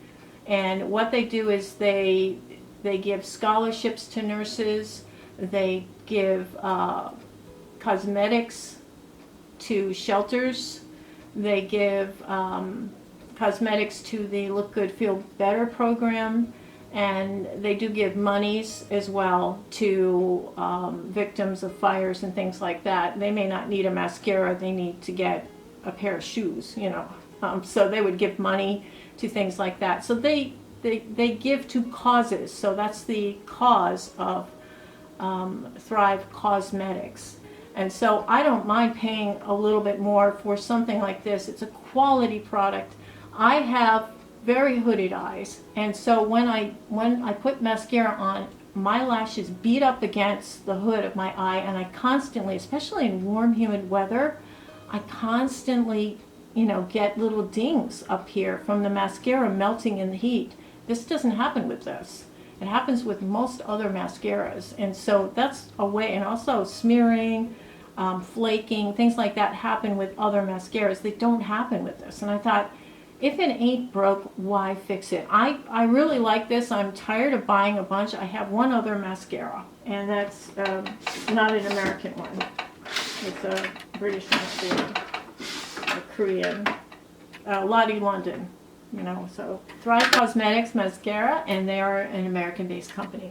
and what they do is they give scholarships to nurses, they give cosmetics to shelters, they give cosmetics to the Look Good Feel Better program, And they do give monies as well to victims of fires and things like that. They may not need a mascara, they need to get a pair of shoes, you know. So they would give money to things like that. So they give to causes. So that's the cause of Thrive Cosmetics. And so I don't mind paying a little bit more for something like this. It's a quality product. I have very hooded eyes, and so when I put mascara on, my lashes beat up against the hood of my eye, and I constantly, especially in warm, humid weather, I constantly, you know, get little dings up here from the mascara melting in the heat. This doesn't happen with this. It happens with most other mascaras, and so that's a way. And also smearing, flaking, things like that happen with other mascaras. They don't happen with this. And I thought, if it ain't broke, why fix it? I really like this. I'm tired of buying a bunch. I have one other mascara, and that's not an American one. It's a British mascara, a Korean, Lottie London, you know. So Thrive Cosmetics mascara, and they are an American-based company.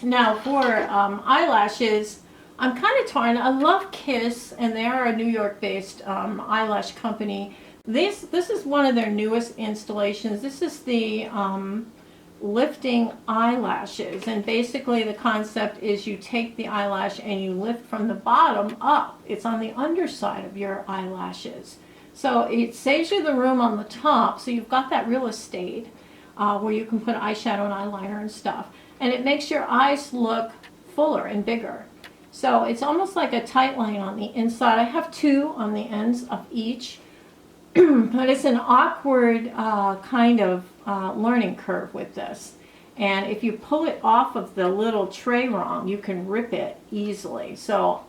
Now for eyelashes, I'm kind of torn. I love Kiss, and they are a New York-based eyelash company. This is one of their newest installations. This is the lifting eyelashes, and basically the concept is you take the eyelash and you lift from the bottom up. It's on the underside of your eyelashes. So it saves you the room on the top, so you've got that real estate where you can put eyeshadow and eyeliner and stuff. And it makes your eyes look fuller and bigger. So it's almost like a tight line on the inside. I have two on the ends of each. But it's an awkward kind of learning curve with this. And if you pull it off of the little tray wrong, you can rip it easily. So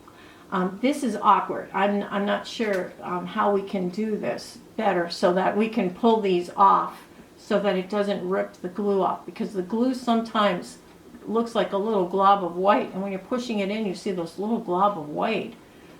this is awkward. I'm not sure how we can do this better so that we can pull these off so that it doesn't rip the glue off. Because the glue sometimes looks like a little glob of white. And when you're pushing it in, you see those little glob of white.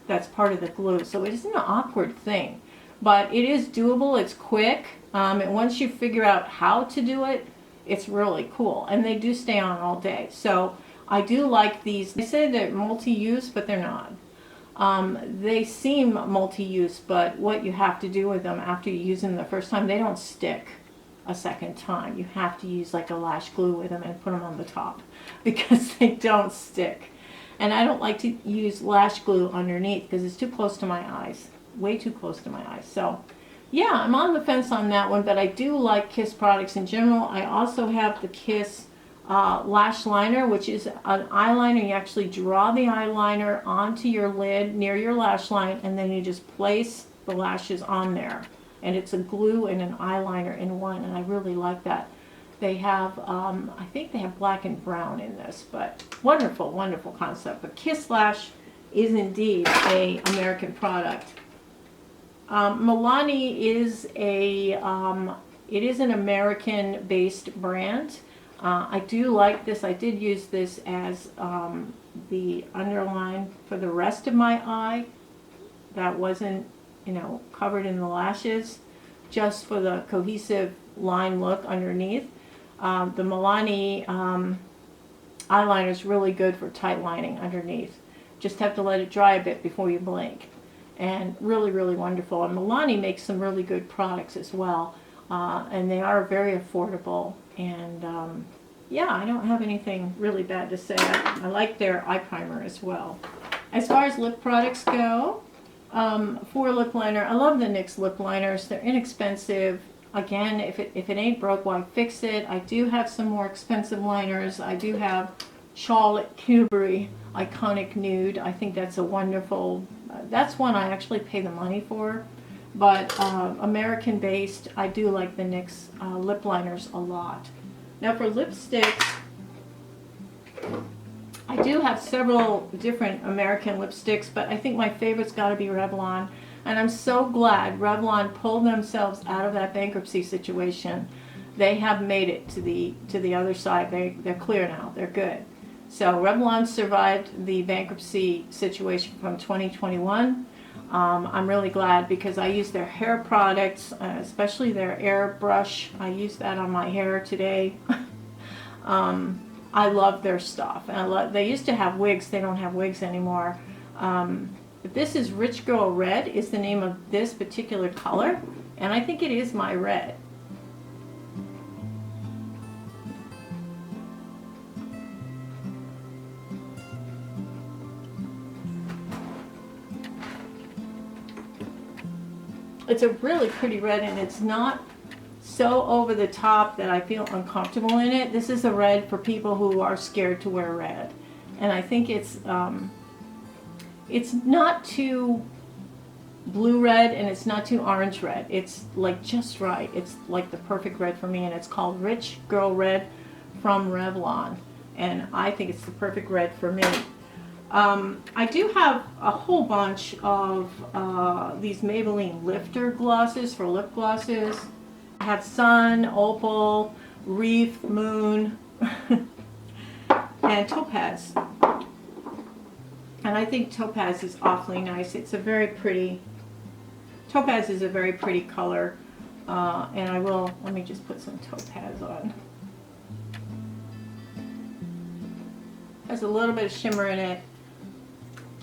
That's part of the glue. So it is an awkward thing. But it is doable, it's quick, and once you figure out how to do it, it's really cool. And they do stay on all day. So I do like these. They say they're multi-use, but they're not. They seem multi-use, but what you have to do with them after you use them the first time, they don't stick a second time. You have to use like a lash glue with them and put them on the top because they don't stick. And I don't like to use lash glue underneath because it's too close to my eyes. Way too close to my eyes. So yeah, I'm on the fence on that one, but I do like Kiss products in general. I also have the Kiss lash liner, which is an eyeliner. You actually draw the eyeliner onto your lid near your lash line, and then you just place the lashes on there. And it's a glue and an eyeliner in one, and I really like that. They have, I think they have black and brown in this, but wonderful, wonderful concept. But Kiss Lash is indeed a American product. Milani is it is an American-based brand. I do like this. I did use this as the underline for the rest of my eye. That wasn't, you know, covered in the lashes, just for the cohesive line look underneath. The Milani eyeliner is really good for tight lining underneath. Just have to let it dry a bit before you blink. And really, really wonderful. And Milani makes some really good products as well. And they are very affordable. And yeah, I don't have anything really bad to say. I like their eye primer as well. As far as lip products go, for lip liner, I love the NYX lip liners. They're inexpensive. Again, if it ain't broke, why fix it? I do have some more expensive liners. I do have Charlotte Tilbury Iconic Nude. I think that's a wonderful, that's one I actually pay the money for. But American based, I do like the NYX lip liners a lot. Now for lipsticks, I do have several different American lipsticks, but I think my favorite's got to be Revlon. And I'm so glad Revlon pulled themselves out of that bankruptcy situation. They have made it to the other side. They're clear now. They're good. So Revlon survived the bankruptcy situation from 2021. I'm really glad because I use their hair products, especially their air brush. I used that on my hair today. I love their stuff. And they used to have wigs. They don't have wigs anymore. But this is Rich Girl Red is the name of this particular color. And I think it is my red. It's a really pretty red, and it's not so over the top that I feel uncomfortable in it. This is a red for people who are scared to wear red. And I think it's not too blue red and it's not too orange red. It's like just right. It's like the perfect red for me, and it's called Rich Girl Red from Revlon. And I think it's the perfect red for me. I do have a whole bunch of these Maybelline Lifter glosses for lip glosses. I have Sun, Opal, Reef, Moon, and Topaz. And I think Topaz is awfully nice. It's a very pretty, Topaz is a very pretty color. And let me just put some Topaz on. Has a little bit of shimmer in it.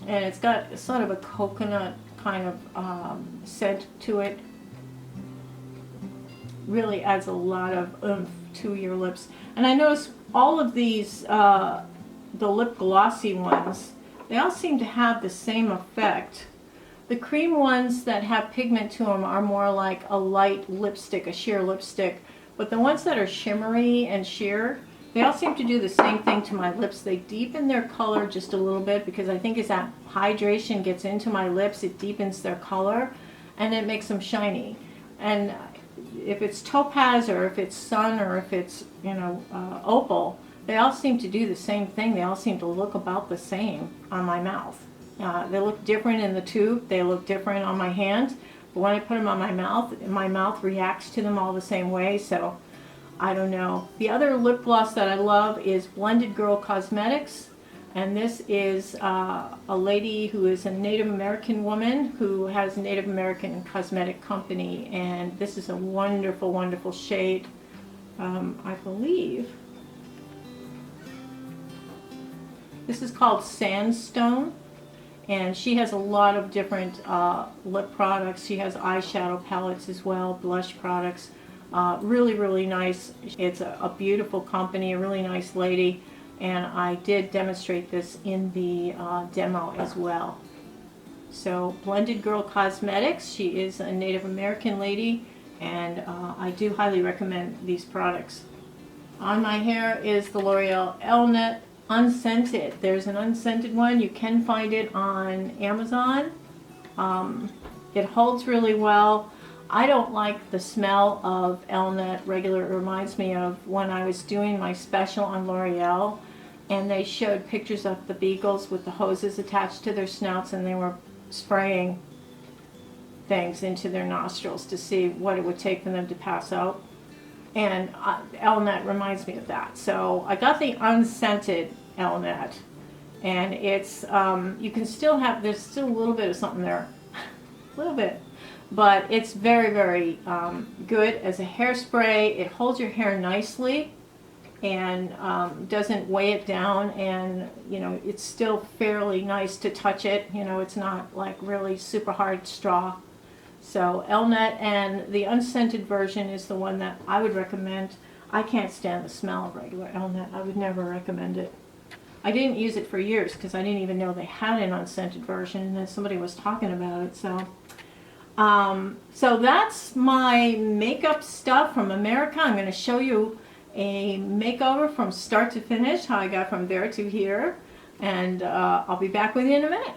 And it's got sort of a coconut kind of scent to it. Really adds a lot of oomph to your lips. And I notice all of these, the lip glossy ones, they all seem to have the same effect. The cream ones that have pigment to them are more like a light lipstick, a sheer lipstick. But the ones that are shimmery and sheer, they all seem to do the same thing to my lips. They deepen their color just a little bit because I think as that hydration gets into my lips, it deepens their color and it makes them shiny. And if it's Topaz or if it's Sun or if it's, Opal, they all seem to do the same thing. They all seem to look about the same on my mouth. They look different in the tube. They look different on my hand. But when I put them on my mouth reacts to them all the same way. So I don't know. The other lip gloss that I love is Blended Girl Cosmetics. And this is a lady who is a Native American woman who has a Native American cosmetic company. And this is a wonderful, wonderful shade. I believe this is called Sandstone. And she has a lot of different lip products. She has eyeshadow palettes as well, blush products. Really, really nice. It's a beautiful company, a really nice lady. And I did demonstrate this in the demo as well. So Blended Girl Cosmetics, she is a Native American lady, and I do highly recommend these products. On my hair is the L'Oreal Elnet Unscented. There's an unscented one. You can find it on Amazon. It holds really well. I don't like the smell of Elnet regular. It reminds me of when I was doing my special on L'Oreal and they showed pictures of the beagles with the hoses attached to their snouts and they were spraying things into their nostrils to see what it would take for them to pass out. And Elnet reminds me of that. So I got the unscented Elnet, and it's you can still have, there's still a little bit of something there, a little bit, but it's very, very good as a hairspray. It holds your hair nicely and doesn't weigh it down, and it's still fairly nice to touch it. It's not like really super hard straw. So Elnet, and the unscented version is the one that I would recommend. I can't stand the smell of regular Elnet. I would never recommend it. I didn't use it for years because I didn't even know they had an unscented version, and then somebody was talking about it. So that's my makeup stuff from America. I'm going to show you a makeover from start to finish, how I got from there to here, and I'll be back with you in a minute.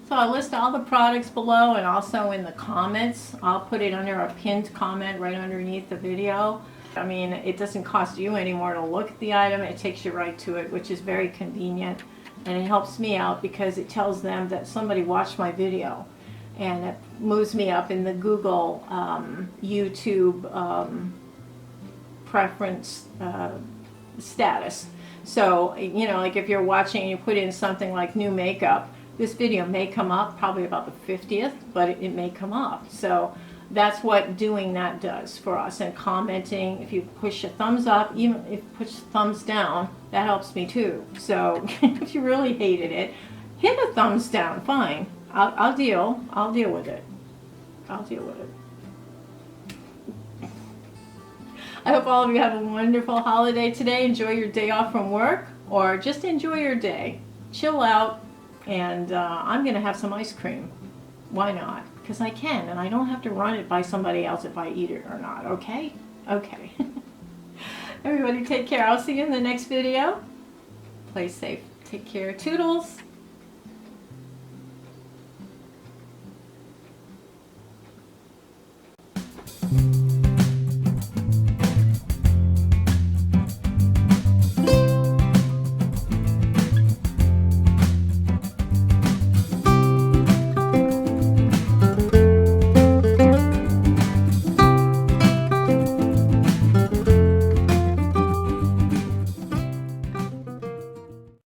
So I'll list all the products below, and also in the comments, I'll put it under a pinned comment right underneath the video. I mean, it doesn't cost you any more to look at the item. It takes you right to it, which is very convenient. And it helps me out because it tells them that somebody watched my video. And it moves me up in the Google YouTube preference status. So, you know, like if you're watching and you put in something like new makeup, this video may come up probably about the 50th, but it may come up. So that's what doing that does for us. And commenting, if you push a thumbs up, even if you push thumbs down, that helps me too. So if you really hated it, hit a thumbs down, fine. I'll deal with it. I'll deal with it. I hope all of you have a wonderful holiday today. Enjoy your day off from work, or just enjoy your day. Chill out, and I'm going to have some ice cream. Why not? Because I can, and I don't have to run it by somebody else if I eat it or not, okay? Okay. Everybody take care. I'll see you in the next video. Play safe. Take care. Toodles.